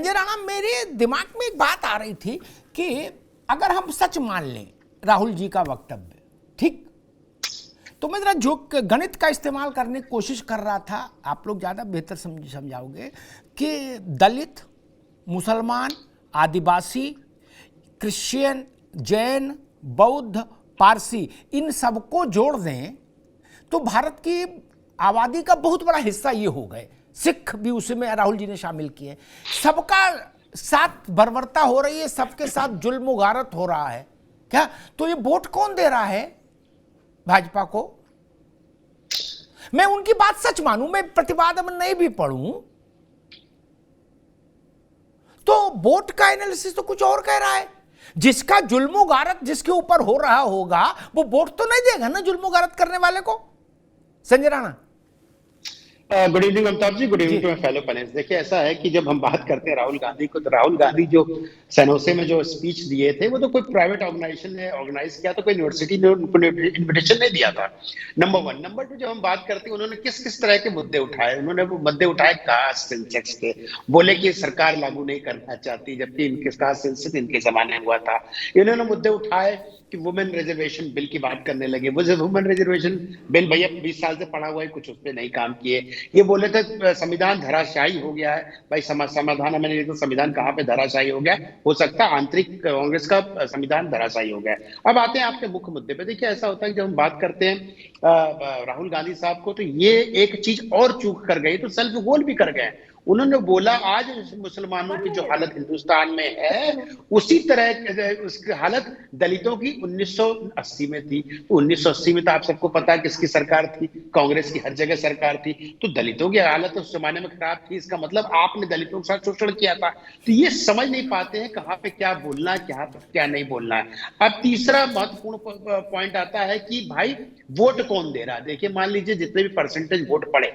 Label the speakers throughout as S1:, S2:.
S1: संजय राणा, मेरे दिमाग में एक बात आ रही थी कि अगर हम सच मान लें राहुल जी का वक्तव्य, ठीक, तो मैं जरा जो गणित का इस्तेमाल करने की कोशिश कर रहा था, आप लोग ज़्यादा बेहतर समझाओगे कि दलित, मुसलमान, आदिवासी, क्रिश्चियन, जैन, बौद्ध, पारसी, इन सबको जोड़ दें तो भारत की आबादी का बहुत बड़ा हिस्सा ये हो गए। सिख भी उसमें राहुल जी ने शामिल किए। सबका साथ बर्बरता हो रही है, सबके साथ जुल्म गारत हो रहा है क्या? तो ये वोट कौन दे रहा है भाजपा को? मैं उनकी बात सच मानूं, मैं प्रतिवाद में नहीं भी पढ़ूं, तो वोट का एनालिसिस तो कुछ और कह रहा है। जिसका जुल्म गारत जिसके ऊपर हो रहा होगा वो वोट तो नहीं देगा ना जुल्म गारत करने वाले को। Sanjay Rana,
S2: good evening Amitabh ji, good evening to my fellow panellist. देखिए, ऐसा है कि जब हम बात करते हैं राहुल गांधी को, तो राहुल गांधी जो सैनोसे में जो स्पीच दिए थे वो तो कोई प्राइवेट ऑर्गेनाइजेशन ने ऑर्गेनाइज किया, तो कोई यूनिवर्सिटी ने उनको इन्विटेशन नहीं दिया था। Number one. नंबर टू, जब हम बात करते हैं उन्होंने किस किस तरह के मुद्दे उठाए, उन्होंने वो मुद्दे उठाए कास्ट सेंसेक्स के। बोले कि सरकार लागू नहीं करना चाहती, जबकि इनके कास्ट सेंसेक्स इनके जमाने हुआ था। इन्होंने मुद्दे उठाए कि वुमेन रिजर्वेशन बिल की बात करने लगे। वो वुमेन रिजर्वेशन बिल भैया 20 साल से पड़ा हुआ है, कुछ उस पर नहीं काम किए। ये बोले थे संविधान धराशायी हो गया है। भाई समाधान हमें नहीं, तो संविधान कहाँ पे धराशायी हो गया? हो सकता है आंतरिक कांग्रेस का संविधान धराशायी हो गया है। अब आते हैं आपके मुख्य मुद्दे पे। देखिए, ऐसा होता है कि जब हम बात करते हैं राहुल गांधी साहब को, तो ये एक चीज और चूक कर गए, तो सेल्फ गोल भी कर गए। उन्होंने बोला आज मुसलमानों की जो हालत हिंदुस्तान में है उसी तरह उसकी हालत दलितों की 1980 में थी। तो 1980 में तो आप सबको पता है किसकी सरकार थी? कांग्रेस की हर जगह सरकार थी। तो दलितों की हालत उस जमाने में खराब थी, इसका मतलब आपने दलितों के साथ शोषण किया था। तो ये समझ नहीं पाते हैं कहाँ पे क्या बोलना है, क्या नहीं बोलना है। अब तीसरा महत्वपूर्ण पॉइंट आता है कि भाई वोट कौन दे रहा है। देखिए, मान लीजिए जितने भी परसेंटेज वोट पड़े,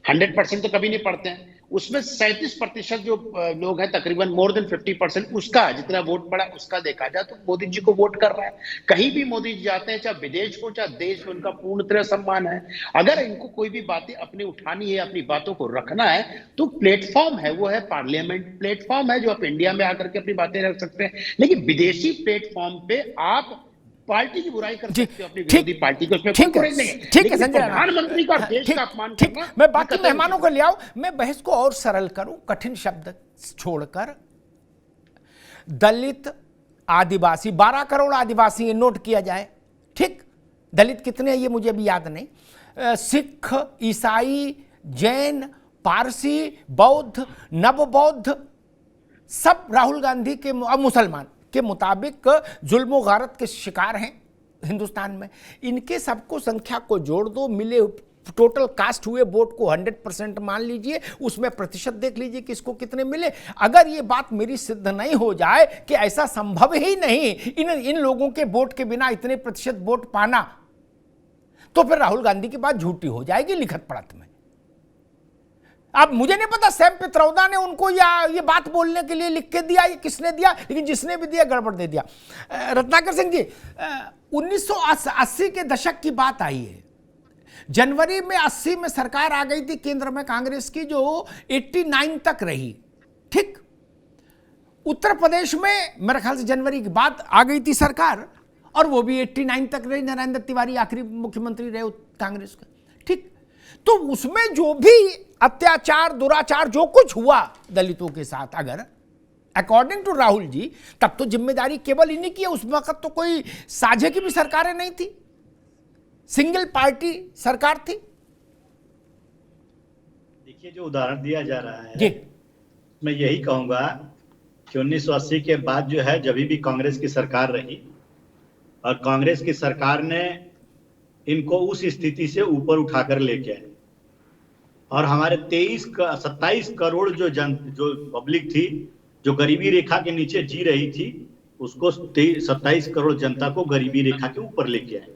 S2: 100% तो कभी नहीं पड़ते हैं, उसमें 37% जो लोग हैं, तकरीबन मोर देन 50%, उसका जितना वोट पड़ा उसका देखा जाए तो मोदी जी को वोट कर रहा है। कहीं भी मोदी जी जाते हैं, चाहे विदेश हो चाहे देश में, उनका पूर्ण तरह सम्मान है। अगर इनको कोई भी बातें अपनी उठानी है, अपनी बातों को रखना है, तो प्लेटफॉर्म है, वो है पार्लियामेंट प्लेटफॉर्म है, जो आप इंडिया में आकर के अपनी बातें रख सकते हैं। लेकिन विदेशी प्लेटफॉर्म पे आप पार्टी की बुराई कर सकते हो, अपनी विरोधी पार्टी को, उसमें कोई बुराई नहीं है।
S1: ठीक है संजय राणा,
S2: प्रधानमंत्री का देश का अपमान करना,
S1: मैं बाकी मेहमानों को ले आऊं, मैं बहस को और सरल करूं, कठिन शब्द छोड़कर। दलित, आदिवासी, 12 करोड़ आदिवासी नोट किया जाए, ठीक, दलित कितने हैं ये मुझे अभी याद नहीं, सिख, ईसाई, जैन, पारसी, बौद्ध, नव बौद्ध, सब राहुल गांधी के, मुसलमान के मुताबिक जुल्म गारत के शिकार हैं हिंदुस्तान में। इनके सबको संख्या को जोड़ दो, मिले टोटल कास्ट हुए वोट को 100% मान लीजिए, उसमें प्रतिशत देख लीजिए किसको कितने मिले। अगर ये बात मेरी सिद्ध नहीं हो जाए कि ऐसा संभव ही नहीं इन लोगों के वोट के बिना इतने प्रतिशत वोट पाना, तो फिर राहुल गांधी की बात झूठी हो जाएगी लिखत पढ़त में। अब मुझे नहीं पता सैम पित्रोदा ने उनको या ये बात बोलने के लिए लिख के दिया, ये किसने दिया, लेकिन जिसने भी दिया गड़बड़ दे दिया। रत्नाकर सिंह जी, 1980 के दशक की बात आई है। जनवरी में 80 में सरकार आ गई थी केंद्र में कांग्रेस की, जो 89 तक रही, ठीक। उत्तर प्रदेश में मेरे ख्याल से जनवरी के बाद आ गई थी सरकार, और वो भी 89 तक रही। नरेंद्र तिवारी आखिरी मुख्यमंत्री रहे कांग्रेस का, ठीक। तो उसमें जो भी अत्याचार, दुराचार, जो कुछ हुआ दलितों के साथ, अगर अकॉर्डिंग टू राहुल जी, तब तो जिम्मेदारी केवल इन्हीं की है। उस वक्त तो कोई साझे की भी सरकारें नहीं थी, सिंगल पार्टी सरकार थी।
S3: देखिए, जो उदाहरण दिया जा रहा है
S1: जी,
S3: मैं यही कहूंगा कि 1980 के बाद जो है, जब भी कांग्रेस की सरकार रही और कांग्रेस की सरकार ने इनको उस स्थिति से ऊपर उठाकर लेके आए, और हमारे 27 करोड़ जो पब्लिक थी, जो गरीबी रेखा के नीचे जी रही थी, उसको 27 करोड़ जनता को गरीबी रेखा के ऊपर लेके आए।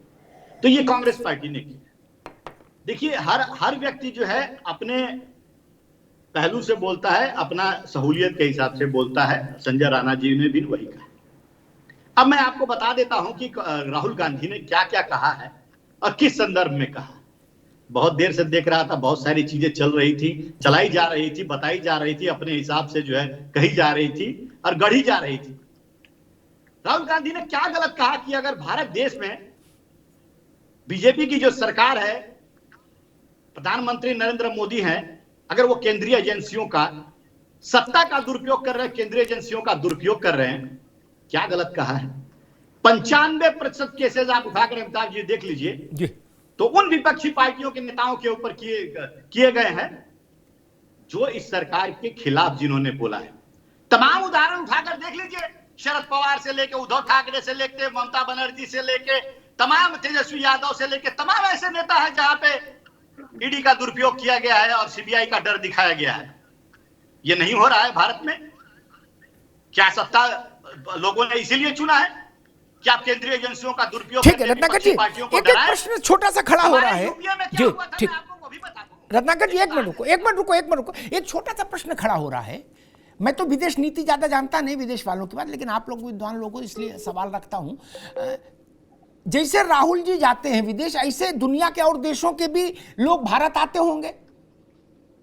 S3: तो ये कांग्रेस पार्टी ने किया। देखिए, हर व्यक्ति जो है अपने पहलू से बोलता है, अपना सहूलियत के हिसाब से बोलता है। संजय राणा जी ने भी वही कहा। अब मैं आपको बता देता हूं कि राहुल गांधी ने क्या क्या कहा है और किस संदर्भ में कहा। बहुत देर से देख रहा था, बहुत सारी चीजें चल रही थी, चलाई जा रही थी, बताई जा रही थी, अपने हिसाब से जो है कही जा रही थी और गढ़ी जा रही थी। राहुल गांधी ने क्या गलत कहा कि अगर भारत देश में बीजेपी की जो सरकार है, प्रधानमंत्री नरेंद्र मोदी हैं, अगर वो केंद्रीय एजेंसियों का सत्ता का दुरुपयोग कर रहे हैं, केंद्रीय एजेंसियों का दुरुपयोग कर रहे हैं, क्या गलत कहा है? 95% केसेस आप उठाकर अमिताभ जी देख लीजिए तो उन विपक्षी पार्टियों के नेताओं के ऊपर किए गए हैं जो इस सरकार के खिलाफ जिन्होंने बोला है। तमाम उदाहरण उठाकर देख लीजिए, शरद पवार से लेके उद्धव ठाकरे से लेके ममता बनर्जी से लेके तमाम तेजस्वी यादव से लेके तमाम ऐसे नेता हैं जहां पे ईडी का दुरुपयोग किया गया है और सीबीआई का डर दिखाया गया है। ये नहीं हो रहा है भारत में। क्या सत्ता लोगों ने इसीलिए चुना है कि आप केंद्रीय एजेंसियों का दुरुपयोग
S1: ठीक है रत्नाकर जी, एक प्रश्न छोटा सा खड़ा हो रहा है जी, ठीक रत्नाकर जी, एक मिनट रुको, एक छोटा सा प्रश्न खड़ा हो रहा है। मैं तो विदेश नीति ज्यादा जानता नहीं विदेश वालों की बात, लेकिन आप लोग विद्वान लोगों इसलिए सवाल रखता हूं। जैसे राहुल जी जाते हैं विदेश, ऐसे दुनिया के और देशों के भी लोग भारत आते होंगे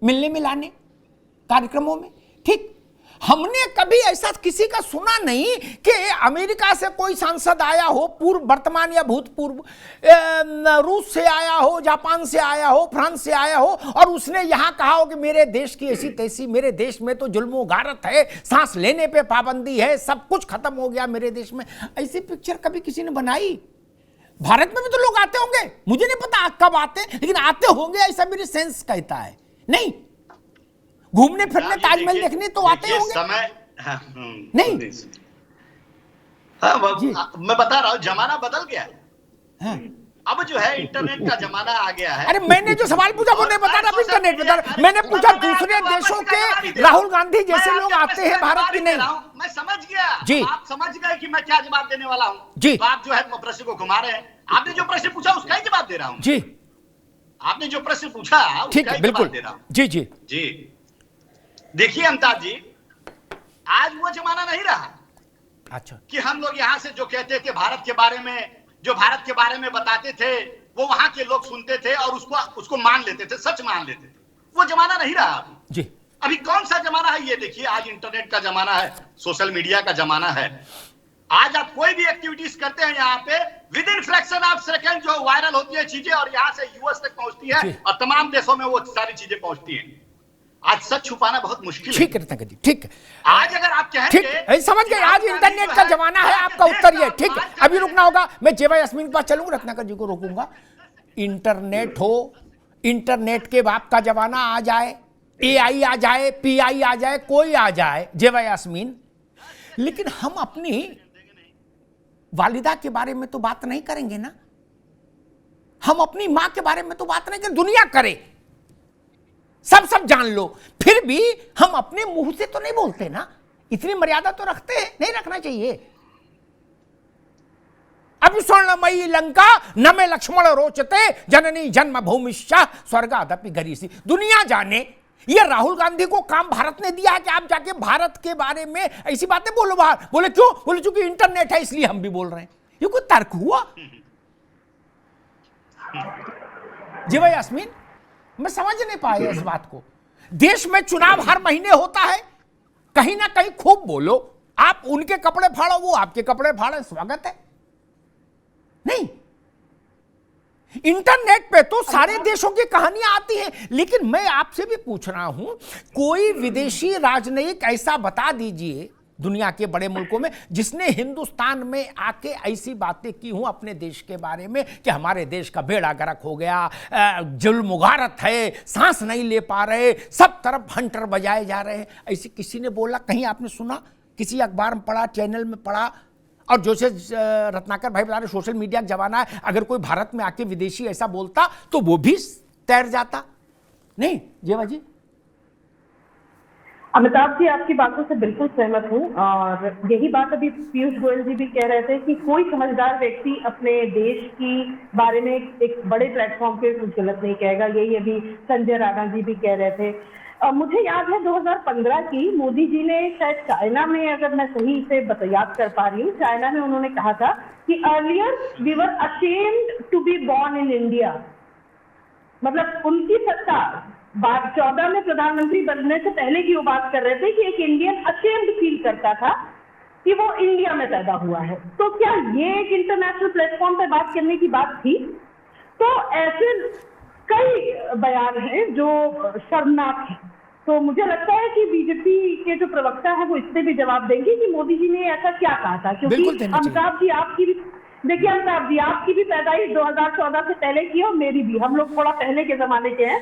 S1: मिलने मिलाने कार्यक्रमों में, ठीक। हमने कभी ऐसा किसी का सुना नहीं कि अमेरिका से कोई सांसद आया हो, पूर्व वर्तमान या भूतपूर्व, रूस से आया हो, जापान से आया हो, फ्रांस से आया हो और उसने यहां कहा हो कि मेरे देश की ऐसी तैसी, मेरे देश में तो जुल्म गारत है, सांस लेने पे पाबंदी है, सब कुछ खत्म हो गया मेरे देश में। ऐसी पिक्चर कभी किसी ने बनाई? भारत में भी तो लोग आते होंगे, मुझे नहीं पता कब आते, लेकिन आते होंगे ऐसा मेरी सेंस कहता है। नहीं घूमने फिरने ताजमहल देखने तो आते होंगे
S3: समय
S1: नहीं।
S3: मैं बता रहा हूँ जमाना बदल गया है। अब जो है इंटरनेट का जमाना आ गया है।
S1: अरे मैंने जो सवाल पूछा वो नहीं बता रहा, इंटरनेट बता रहा। मैंने पूछा दूसरे देशों के राहुल गांधी जैसे लोग आते हैं भारत की नहीं।
S3: मैं समझ गया
S1: जी,
S3: आप समझ गए कि मैं क्या जवाब देने वाला हूँ
S1: जी।
S3: तो आप जो है प्रश्न को घुमा रहे हैं। आपने जो प्रश्न पूछा उसका ही जवाब दे रहा हूँ
S1: जी।
S3: आपने जो प्रश्न पूछा
S1: ठीक है, बिल्कुल
S3: दे रहा हूँ
S1: जी जी
S3: जी। देखिए अमिताभ जी, आज वो जमाना नहीं रहा।
S1: अच्छा,
S3: कि हम लोग यहाँ से जो कहते थे भारत के बारे में, जो भारत के बारे में बताते थे वो वहां के लोग सुनते थे और उसको मान लेते थे, सच मान लेते थे। वो जमाना नहीं रहा अभी
S1: जी।
S3: अभी कौन सा जमाना है ये देखिए, आज इंटरनेट का जमाना है, सोशल मीडिया का जमाना है। आज आप कोई भी एक्टिविटीज करते हैं यहाँ पे, with in fraction of second जो वायरल होती है चीजें और यहाँ से यूएस तक पहुंचती है और तमाम देशों में वो सारी चीजें पहुंचती हैं। आज सच छुपाना बहुत मुश्किल है।
S1: ठीक है रत्नाकर जी, ठीक है।
S3: आज अगर आप कहेंगे,
S1: ठीक समझ गए, आज इंटरनेट का जमाना है, आपका उत्तर ये ठीक है। अभी रुकना होगा, मैं जेवाई यास्मीन के पास चलूंगा, रत्नाकर जी को रोकूंगा। इंटरनेट हो, इंटरनेट के बाप का जमाना आ जाए, एआई आ जाए, पीआई आ जाए, कोई आ जाए, जेवाई यास्मीन, लेकिन हम अपनी वालिदा के बारे में तो बात नहीं करेंगे ना, हम अपनी मां के बारे में तो बात नहीं करें। दुनिया करे, सब जान लो, फिर भी हम अपने मुंह से तो नहीं बोलते ना, इतनी मर्यादा तो रखते हैं, नहीं रखना चाहिए। अभी स्वर्णमयी लंका न में लक्ष्मण रोचते, जननी जन्म भूमिश्चा स्वर्गादपि गरीसी। दुनिया जाने ये राहुल गांधी को काम भारत ने दिया है कि आप जाके भारत के बारे में ऐसी बातें बोलो बाहर। बोले क्यों? बोले चूंकि इंटरनेट है इसलिए हम भी बोल रहे हैं। ये कोई तर्क हुआ? जी भाई यास्मीन, मैं समझ नहीं पाया इस बात को। देश में चुनाव हर महीने होता है, कहीं ना कहीं खूब बोलो, आप उनके कपड़े फाड़ो, वो आपके कपड़े फाड़े, स्वागत है। नहीं, इंटरनेट पे तो सारे देशों की कहानियां आती हैं, लेकिन मैं आपसे भी पूछ रहा हूं, कोई विदेशी राजनयिक ऐसा बता दीजिए दुनिया के बड़े मुल्कों में जिसने हिंदुस्तान में आके ऐसी बातें की हूं अपने देश के बारे में कि हमारे देश का बेड़ा गर्क हो गया, जुल्म गारत है, सांस नहीं ले पा रहे, सब तरफ हंटर बजाए जा रहे हैं, ऐसी किसी ने बोला? कहीं आपने सुना? किसी अखबार में पढ़ा, चैनल में पढ़ा? और जैसे रत्नाकर भाई बता रहे सोशल मीडिया का जमाना है, अगर कोई भारत में आके विदेशी ऐसा बोलता तो वो भी तैर जाता। नहीं जेवा जी?
S4: अमिताभ जी, आपकी बातों से बिल्कुल सहमत हूँ और यही बात अभी पीयूष गोयल जी भी कह रहे थे कि कोई समझदार व्यक्ति अपने देश की बारे में एक बड़े प्लेटफॉर्म पे कुछ गलत नहीं कहेगा। यही अभी संजय राणा जी भी कह रहे थे। मुझे याद है 2015 की मोदी जी ने शायद चाइना में, अगर मैं सही से याद कर पा रही हूँ, चाइना में उन्होंने कहा था कि earlier we were ashamed to be born in India. मतलब उनकी सत्ता 14 में प्रधानमंत्री बनने से पहले की वो बात कर रहे थे कि एक इंडियन अशेम्ड फील करता था कि वो इंडिया में पैदा हुआ है। तो क्या ये एक इंटरनेशनल प्लेटफॉर्म पे बात करने की बात थी? तो ऐसे कई बयान हैं जो शर्मनाक हैं। तो मुझे लगता है कि बीजेपी के जो प्रवक्ता है वो इससे भी जवाब देंगे कि मोदी जी ने ऐसा क्या कहा था, क्योंकि अमिताभ जी आपकी भी देखिए, अमिताभ जी आपकी भी पैदाइश 2014 से पहले की और मेरी भी, हम लोग थोड़ा पहले के जमाने के हैं।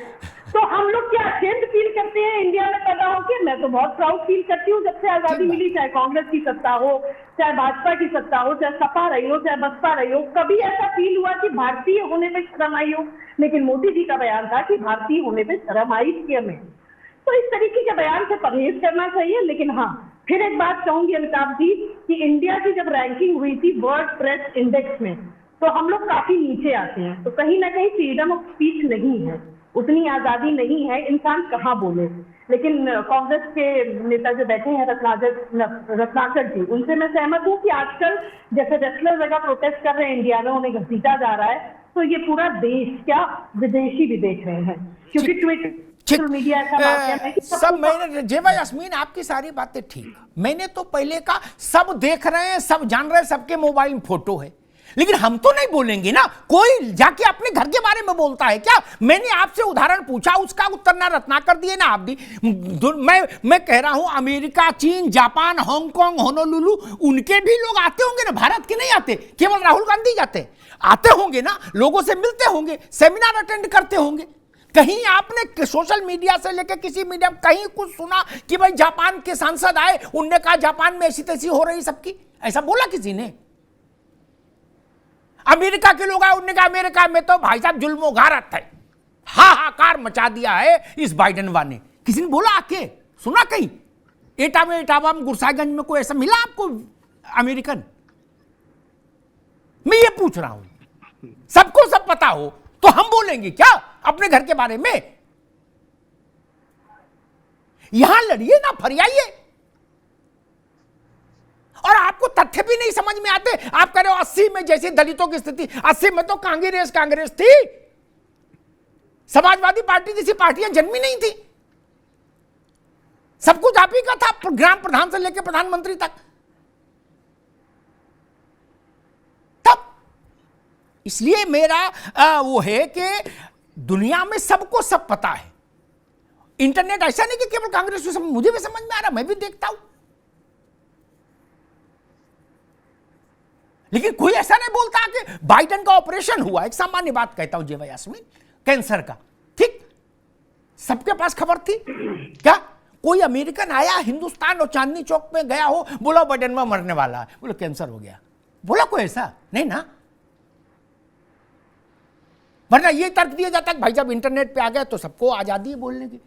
S4: तो हम लोग क्या अशेम्ड फील करते हैं इंडिया में पैदा होकर? मैं तो बहुत प्राउड फील करती हूँ जब से आजादी मिली, चाहे कांग्रेस की सत्ता हो, चाहे भाजपा की सत्ता हो, चाहे सपा रही हो, चाहे बसपा रही हो, कभी ऐसा फील हुआ कि भारतीय होने पे शर्म आई हो? लेकिन मोदी जी का बयान था कि भारतीय होने पे शर्म आई थी हमें। तो इस तरीके के बयान से परहेज करना चाहिए। लेकिन हाँ, फिर एक बात कहूंगी अमिताभ जी कि इंडिया की जब रैंकिंग हुई थी वर्ल्ड प्रेस इंडेक्स में, तो हम लोग काफी नीचे आते हैं। तो कहीं ना कहीं फ्रीडम ऑफ स्पीच नहीं है, उतनी आजादी नहीं है, इंसान कहाँ बोले। लेकिन कांग्रेस के नेता जो बैठे हैं रत्नाकर जी, उनसे मैं सहमत हूँ कि आजकल जैसे रेसलर जगह प्रोटेस्ट कर रहे हैं इंडिया में, उन्हें घसीटा जा रहा है, तो ये पूरा देश क्या विदेशी भी देख रहे हैं, क्योंकि ट्विटर मीडिया ऐसा माध्यम है कि
S1: सब मैंने जेवा यास्मीन आपकी सारी बातें ठीक, मैंने तो पहले का सब देख रहे हैं, सब जान रहे हैं, सबके मोबाइल में फोटो है, लेकिन हम तो नहीं बोलेंगे ना। कोई जाके अपने घर के बारे में बोलता है क्या? मैंने आपसे उदाहरण पूछा, उसका उत्तर ना रत्नाकर दिए ना आप दी। मैं कह रहा हूं अमेरिका, चीन, जापान, हांगकांग, होनोलुलु, उनके भी लोग आते होंगे ना, भारत के नहीं आते, केवल राहुल गांधी जाते, आते होंगे ना, लोगों से मिलते होंगे, सेमिनार अटेंड करते होंगे। कहीं आपने सोशल मीडिया से लेकर किसी मीडिया में कहीं कुछ सुना कि भाई जापान के सांसद आए, उनने कहा जापान में ऐसी तैसी हो रही सबकी? ऐसा बोला किसी ने? अमेरिका के लोग आए, उन्होंने कहा अमेरिका में तो भाई साहब जुल्म गारत है, हाहाकार मचा दिया है इस बाइडेन ने? किसी ने बोला आके? सुना कहीं? इटावा में गुरसाईगंज में कोई ऐसा मिला आपको अमेरिकन? मैं ये पूछ रहा हूं, सबको सब पता हो तो हम बोलेंगे क्या अपने घर के बारे में? यहां लड़िए ना, फरियाइए। और आपको तथ्य भी नहीं समझ में आते। आप कह रहे हो 80 में जैसी दलितों की स्थिथि, 80 में तो कांग्रेस थी, समाजवादी पार्टी जैसी पार्टियां जन्मी नहीं थी, सब कुछ आप ही का था, ग्राम प्रधान से लेकर प्रधानमंत्री तक। तब इसलिए मेरा वो है कि दुनिया में सबको सब पता है। इंटरनेट ऐसा नहीं कि केवल कांग्रेस को समझ, मुझे भी समझ में आ रहा, मैं भी देखता हूं, लेकिन कोई ऐसा नहीं बोलता कि बाइडेन का ऑपरेशन हुआ। एक सामान्य बात कहता हूं जेवा यास्मीन, कैंसर का, ठीक, सबके पास खबर थी क्या? कोई अमेरिकन आया हिंदुस्तान और चांदनी चौक में गया हो, बोला बाइडेन में मरने वाला है, बोला कैंसर हो गया, बोला कोई ऐसा नहीं ना? वरना ये तर्क दिया जाता है भाई जब इंटरनेट पे आ गया तो सबको आजादी है बोलने की।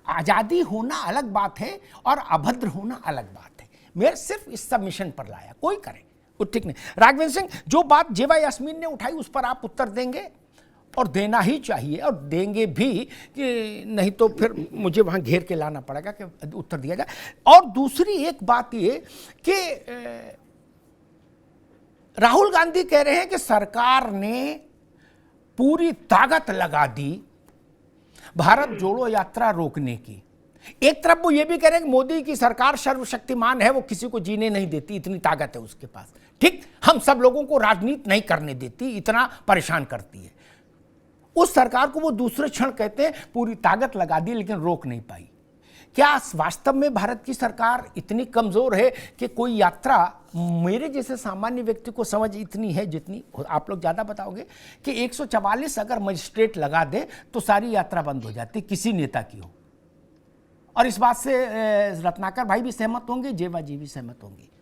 S1: आजादी होना अलग बात है और अभद्र होना अलग बात है। मैं सिर्फ इस सबमिशन पर लाया, कोई करे वो ठीक नहीं। राघवेंद्र सिंह, जो बात जेवा यास्मीन ने उठाई उस पर आप उत्तर देंगे और देना ही चाहिए, और देंगे भी, कि नहीं तो फिर मुझे वहाँ घेर के लाना पड़ेगा कि उत्तर दिया जाए। और दूसरी एक बात ये कि राहुल गांधी कह रहे हैं कि सरकार ने पूरी ताकत लगा दी भारत जोड़ो यात्रा रोकने की। एक तरफ वो ये भी कह रहे हैं कि मोदी की सरकार सर्वशक्तिमान है, वो किसी को जीने नहीं देती, इतनी ताकत है उसके पास, ठीक, हम सब लोगों को राजनीति नहीं करने देती, इतना परेशान करती है। उस सरकार को वो दूसरे क्षण कहते हैं पूरी ताकत लगा दी लेकिन रोक नहीं पाई। क्या वास्तव में भारत की सरकार इतनी कमजोर है कि कोई यात्रा, मेरे जैसे सामान्य व्यक्ति को समझ इतनी है जितनी आप लोग ज्यादा बताओगे, कि 144 अगर मजिस्ट्रेट लगा दे तो सारी यात्रा बंद हो जाती, किसी नेता की हो। और इस बात से रत्नाकर भाई भी सहमत होंगे, जेवा जी भी सहमत होंगे।